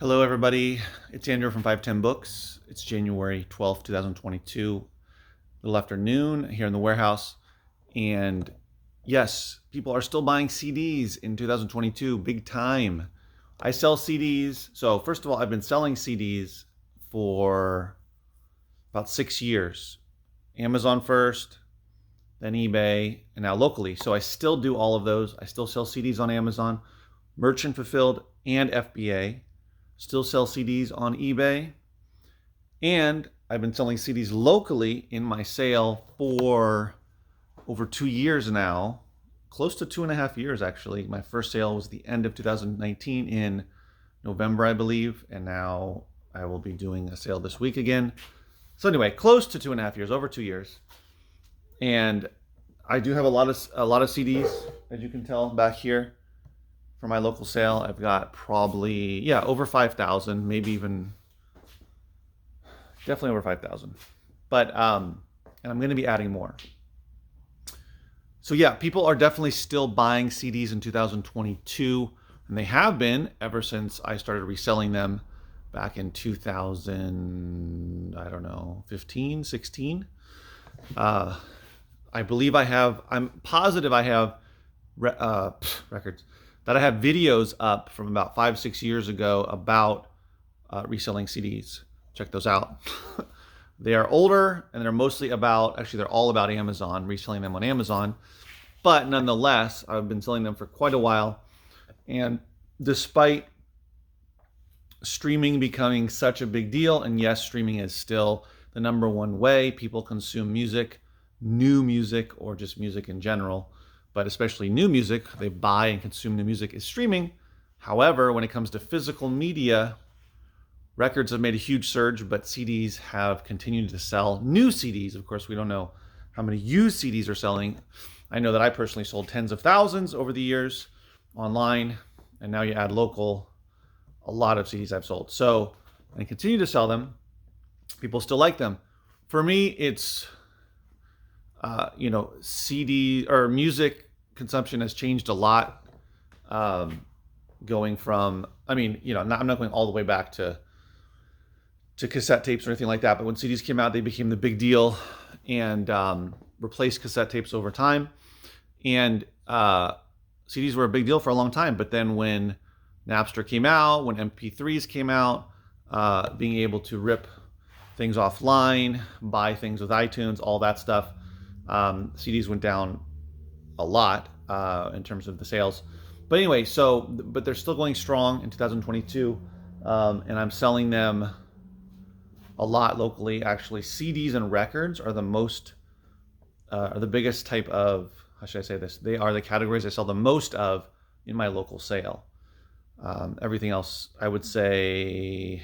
Hello, everybody. It's Andrew from 510 Books. It's January 12th, 2022, a little after noon here in the warehouse. And yes, people are still buying CDs in 2022, big time. I sell CDs. So, first of all, I've been selling CDs for about 6 years. Amazon first, then eBay, and now locally. So, I still do all of those. I still sell CDs on Amazon, merchant fulfilled, and FBA. Still sell CDs on eBay, and I've been selling CDs locally in my sale for over 2 years now, close to 2.5 years actually. My first sale was the end of 2019 in November, I believe, and now I will be doing a sale this week again. So anyway, close to 2.5 years, over 2 years, and I do have a lot of CDs, as you can tell back here. For my local sale, I've got probably, over 5,000, maybe even, definitely over 5,000. But, and I'm going to be adding more. So yeah, people are definitely still buying CDs in 2022, and they have been ever since I started reselling them back in 2000, I don't know, 15, 16. I believe I'm positive I have records that I have videos up from about 5-6 years ago about reselling CDs. Check those out. They are older, and they're mostly about, actually they're all about Amazon, reselling them on Amazon. But nonetheless, I've been selling them for quite a while. And despite streaming becoming such a big deal, and yes, streaming is still the number one way people consume music, new music, or just music in general, but especially new music, they buy and consume new music, is streaming. However, when it comes to physical media, records have made a huge surge, but CDs have continued to sell. New CDs, of course, we don't know how many used CDs are selling. I know that I personally sold tens of thousands over the years online, and now you add local, a lot of CDs I've sold. So I continue to sell them. People still like them. For me, it's CD or music consumption has changed a lot. Going from, I'm not going all the way back to cassette tapes or anything like that. But when CDs came out, they became the big deal and replaced cassette tapes over time. And CDs were a big deal for a long time. But then when Napster came out, when MP3s came out, being able to rip things offline, buy things with iTunes, all that stuff, CDs went down a lot in terms of the sales. But anyway, but they're still going strong in 2022, and I'm selling them a lot locally. Actually, CDs and records are the biggest type of, how should I say this? They are the categories I sell the most of in my local sale. Everything else, I would say,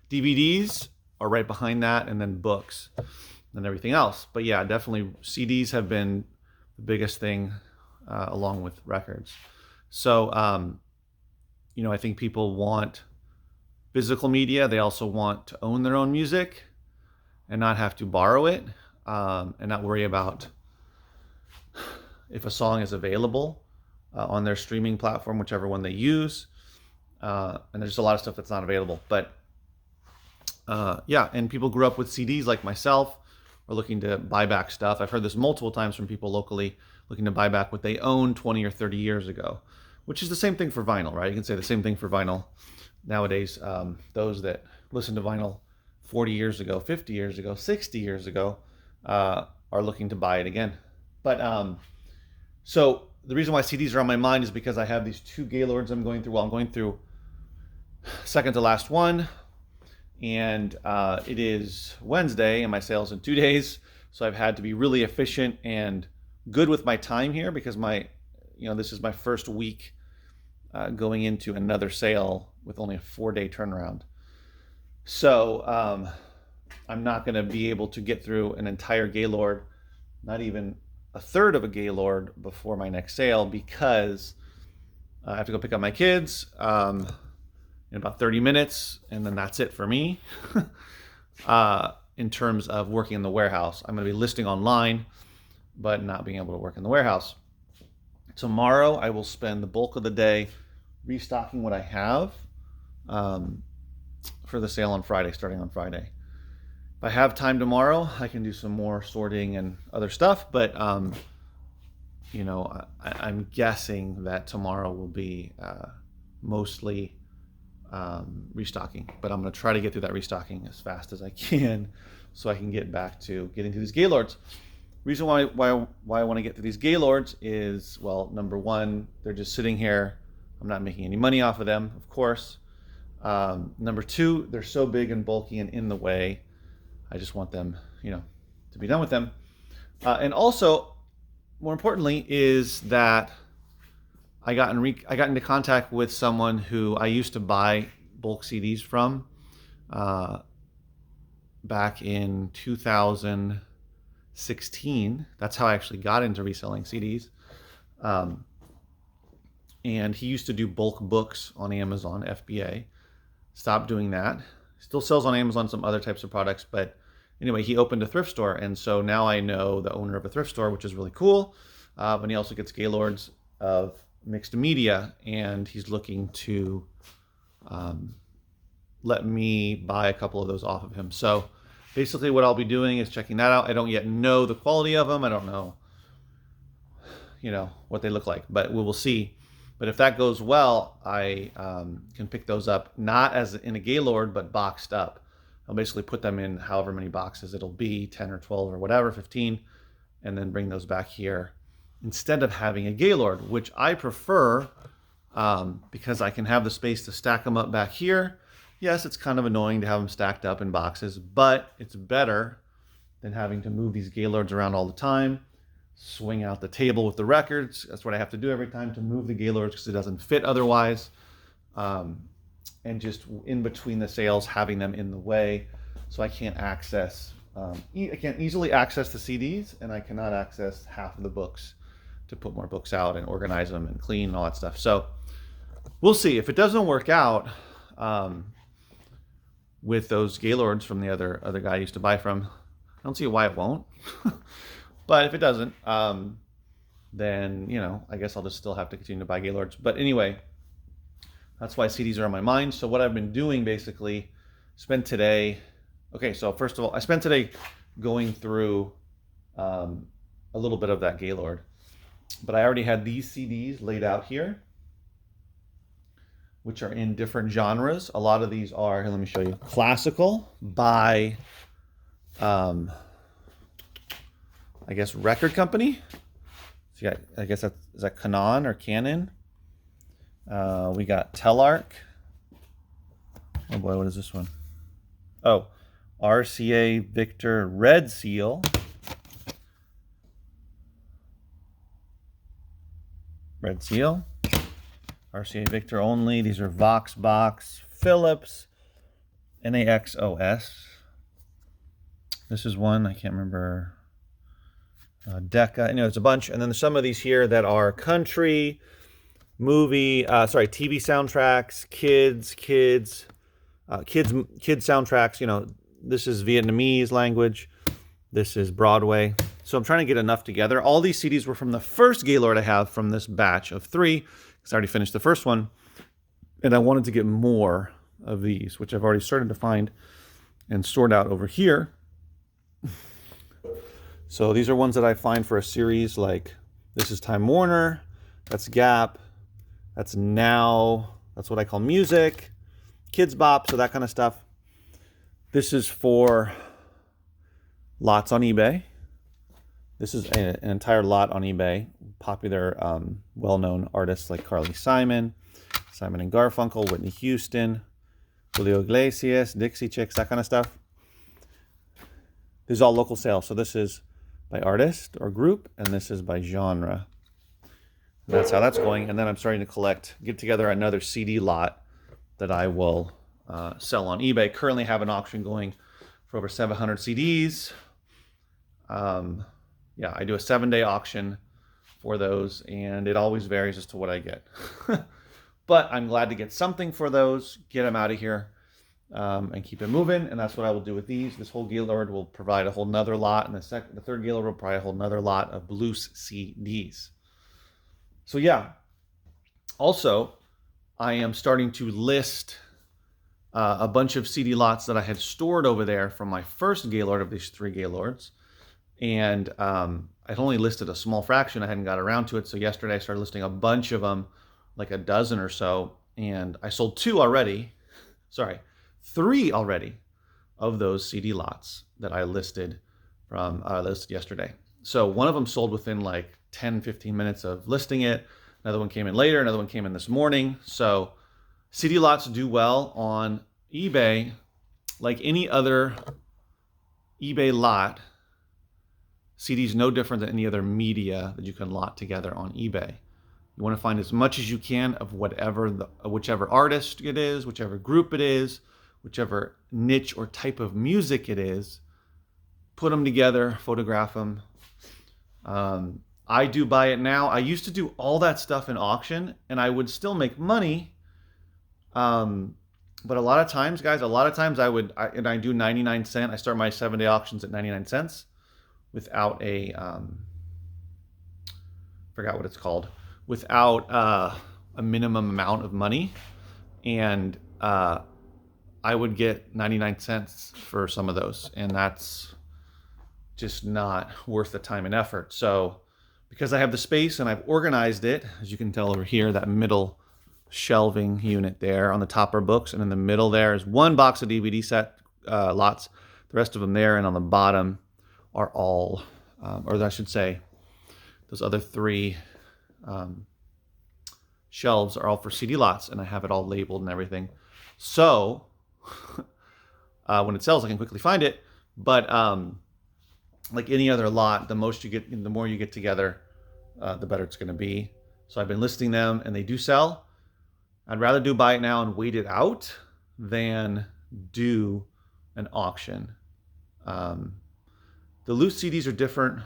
DVDs are right behind that, and then books and everything else. But yeah, definitely CDs have been the biggest thing along with records. So, I think people want physical media. They also want to own their own music and not have to borrow it, and not worry about if a song is available on their streaming platform, whichever one they use. And there's just a lot of stuff that's not available. But and people grew up with CDs like myself, or looking to buy back stuff. I've heard this multiple times from people locally looking to buy back what they owned 20 or 30 years ago, which is the same thing for vinyl, right? You can say the same thing for vinyl nowadays. Those that listened to vinyl 40 years ago, 50 years ago, 60 years ago are looking to buy it again. But so the reason why CDs are on my mind is because I have these two Gaylords I'm going through. Well, I'm going through second to last one, and it is Wednesday, and my sale's in 2 days. So I've had to be really efficient and good with my time here, because this is my first week going into another sale with only a 4-day turnaround. So I'm not going to be able to get through an entire Gaylord, not even a third of a Gaylord, before my next sale, because I have to go pick up my kids in about 30 minutes, and then that's it for me. In terms of working in the warehouse, I'm going to be listing online, but not being able to work in the warehouse. Tomorrow, I will spend the bulk of the day restocking what I have, um, for the sale on Friday, starting on Friday. If I have time tomorrow, I can do some more sorting and other stuff, but I'm guessing that tomorrow will be mostly restocking, but I'm going to try to get through that restocking as fast as I can so I can get back to getting to these Gaylords. Reason why I want to get to these Gaylords is, well, number one, they're just sitting here. I'm not making any money off of them, of course. Number two, they're so big and bulky and in the way. I just want them, to be done with them. And also, more importantly, is that I got into contact with someone who I used to buy bulk CDs from back in 2016. That's how I actually got into reselling CDs. And he used to do bulk books on Amazon, FBA. Stopped doing that. Still sells on Amazon some other types of products, but anyway, he opened a thrift store, and so now I know the owner of a thrift store, which is really cool. And he also gets Gaylords of mixed media, and he's looking to let me buy a couple of those off of him. So basically what I'll be doing is checking that out. I don't yet know the quality of them. I don't know, what they look like, but we will see. But if that goes well, I can pick those up, not as in a Gaylord, but boxed up. I'll basically put them in however many boxes it'll be, 10 or 12 or whatever, 15, and then bring those back here instead of having a Gaylord, which I prefer because I can have the space to stack them up back here. Yes, it's kind of annoying to have them stacked up in boxes, but it's better than having to move these Gaylords around all the time, swing out the table with the records. That's what I have to do every time to move the Gaylords because it doesn't fit otherwise. And just in between the sales, having them in the way, so I can't access. I can't easily access the CDs, and I cannot access half of the books to put more books out and organize them and clean and all that stuff. So we'll see. If it doesn't work out with those Gaylords from the other guy I used to buy from, I don't see why it won't. But if it doesn't, then I guess I'll just still have to continue to buy Gaylords. But anyway, that's why CDs are on my mind. So what I've been doing basically, spent today. Okay, so first of all, I spent today going through a little bit of that Gaylord, but I already had these CDs laid out here, which are in different genres. A lot of these are, here, let me show you, classical by, I guess, record company. So yeah, I guess is that Canon or Canon? We got Telarc. Oh boy, what is this one? Oh, RCA Victor Red Seal. Red Seal. RCA Victor only. These are Voxbox, Philips, NAXOS. This is one, I can't remember. Decca. It's a bunch. And then there's some of these here that are country, TV soundtracks, kids soundtracks. This is Vietnamese language. This is Broadway. So I'm trying to get enough together. All these CDs were from the first Gaylord I have from this batch of 3, because I already finished the first one. And I wanted to get more of these, which I've already started to find and sort out over here. So these are ones that I find for a series, like this is Time Warner, that's Gap, that's Now, that's what I call music, Kids Bop, so that kind of stuff. This is for lots on eBay. This is an entire lot on eBay. Popular, well-known artists like Carly Simon, Simon and Garfunkel, Whitney Houston, Julio Iglesias, Dixie Chicks, that kind of stuff. This is all local sales. So this is by artist or group, and this is by genre. That's how that's going. And then I'm starting to get together another CD lot that I will sell on eBay. Currently have an auction going for over 700 CDs. I do a 7-day auction for those, and it always varies as to what I get. But I'm glad to get something for those, get them out of here, and keep it moving. And that's what I will do with these. This whole Gaylord will provide a whole nother lot, and the third Gaylord will provide a whole nother lot of loose CDs. So yeah. Also, I am starting to list a bunch of CD lots that I had stored over there from my first Gaylord of these 3 Gaylords. And I'd only listed a small fraction. I hadn't got around to it. So yesterday I started listing a bunch of them, like a dozen or so. And I sold 2 already. Sorry, 3 already of those CD lots that I listed yesterday. So one of them sold within like 10, 15 minutes of listing it. Another one came in later. Another one came in this morning. So CD lots do well on eBay. Like any other eBay lot, CD is no different than any other media that you can lot together on eBay. You want to find as much as you can of whichever artist it is, whichever group it is, whichever niche or type of music it is. Put them together, photograph them. I do buy it now. I used to do all that stuff in auction, and I would still make money. But a lot of times, guys, I do 99 cent. I start my 7-day auctions at 99 cents without forgot what it's called, without a minimum amount of money. And I would get 99 cents for some of those. And that's just not worth the time and effort. So because I have the space and I've organized it, as you can tell over here, that middle shelving unit there on the top are books, and in the middle there is 1 box of DVD set lots. The rest of them there, and on the bottom are all, or I should say, those other 3 shelves are all for CD lots, and I have it all labeled and everything. So when it sells, I can quickly find it. But like any other lot, the more you get together, the better it's going to be. So I've been listing them, and they do sell. I'd rather buy it now and wait it out than do an auction. The loose CDs are different.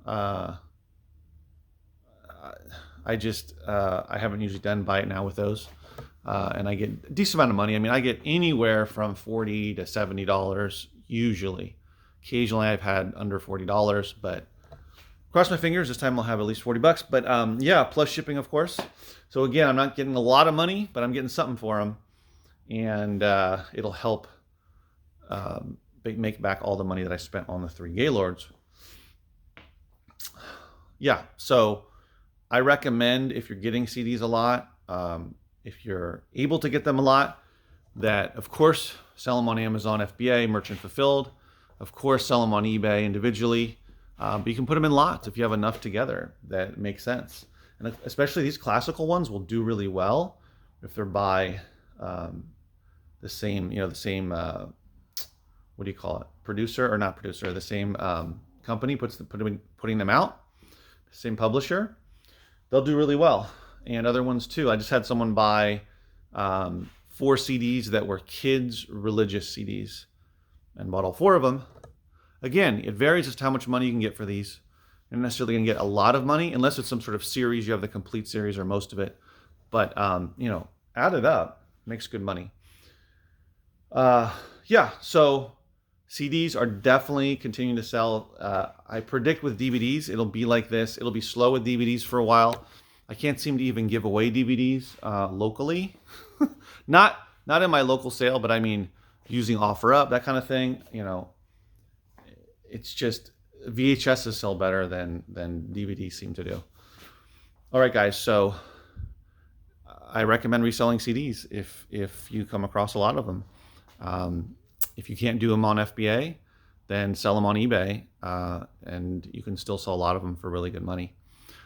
I haven't usually done buy it now with those. And I get a decent amount of money. I mean, I get anywhere from $40 to $70 usually. Occasionally I've had under $40, but cross my fingers, this time I'll have at least $40. But yeah, plus shipping, of course. So again, I'm not getting a lot of money, but I'm getting something for them. And it'll help make back all the money that I spent on the 3 Gaylords. Yeah, so I recommend, if you're getting CDs a lot, if you're able to get them a lot, that of course sell them on Amazon FBA, merchant fulfilled. Of course, sell them on eBay individually. But you can put them in lots if you have enough together that makes sense. And especially these classical ones will do really well if they're by the same, what do you call it? Producer or not producer? The same company putting them out. The same publisher. They'll do really well. And other ones too. I just had someone buy 4 CDs that were kids' religious CDs and bought all 4 of them. Again, it varies as to how much money you can get for these. You're not necessarily going to get a lot of money unless it's some sort of series. You have the complete series or most of it. But, add it up. Makes good money. Yeah, so CDs are definitely continuing to sell. I predict with DVDs, it'll be like this. It'll be slow with DVDs for a while. I can't seem to even give away DVDs locally. Not in my local sale, but I mean using OfferUp, that kind of thing. It's just VHSs sell better than DVDs seem to do. All right, guys. So I recommend reselling CDs if you come across a lot of them. If you can't do them on FBA, then sell them on eBay, and you can still sell a lot of them for really good money.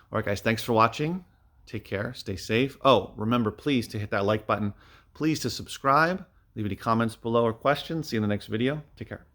All right, guys. Thanks for watching. Take care. Stay safe. Oh, remember, please, to hit that like button. Please to subscribe. Leave any comments below or questions. See you in the next video. Take care.